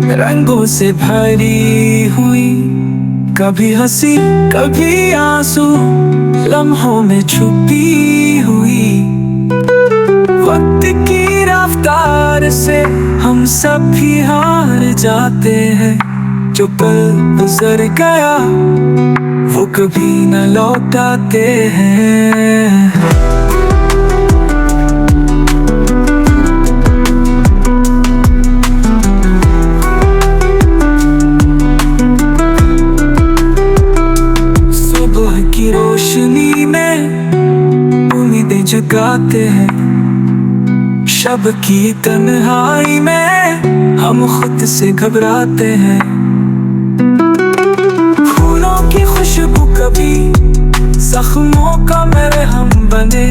रंगों से भरी हुई, कभी हंसी कभी आंसू, लम्हों में छुपी हुई। वक्त की रफ्तार से हम सब भी हार जाते हैं। जो पल गुजर गया वो कभी न लौटाते हैं। सुबह की रोशनी में उम्मीदें जगाते हैं, शब की तन्हाई में हम खुद से घबराते हैं। फूलों की खुशबू कभी जख्मों का मरहम बने,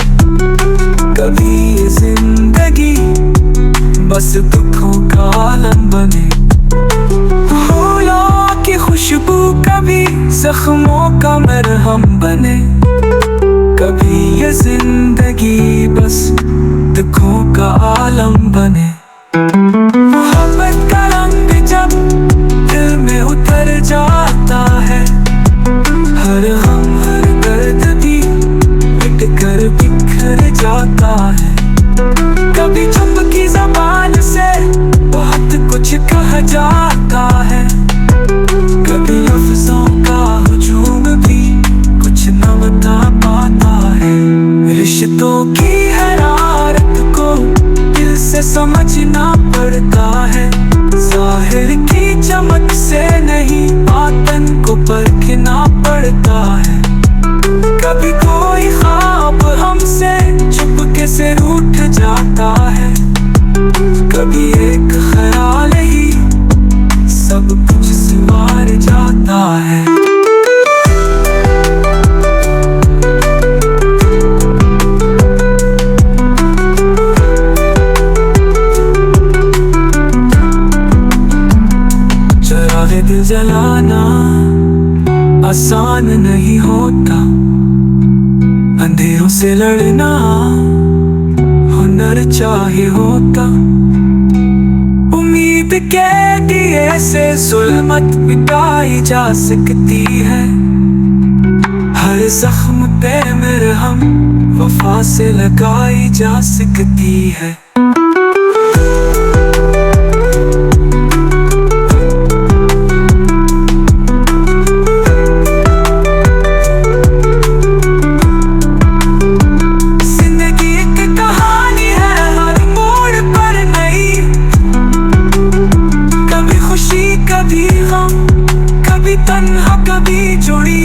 कभी ये जिंदगी बस दुखों का आलम बने। फूलों की खुशबू कभी जख्मों का मरहम बने, कभी ये जिंदगी बस दुखों का आलम बने। मोहब्बत का रंग जब दिल में उतर जाता है, हर गम हर दर्द भी मिट कर बिखर जाता है। कभी चुप की ज़बान से बहुत कुछ कहा जाता है, कभी लफ्ज़ों का हुजूम भी कुछ न बता पाता है। रिश्तों की हरारत को दिल से समझना पड़ता है, ज़ाहिर की चमक से नहीं बातन को परखना पड़ता है। कभी कोई ख्वाब हमसे चुपके से रूठ जाता है, कभी एक ख्याल ही सब कुछ संवार जाता है। चरागे दिल जलाना आसान नहीं होता, अंधेरों से लड़ना हुनर चाहिए होता। उम्मीद के दिए से जुल्मत मिटाई जा सकती है, हर जख्म पे मरहम वफा से लगाई जा सकती है। कभी तन्हा कभी जुड़ी,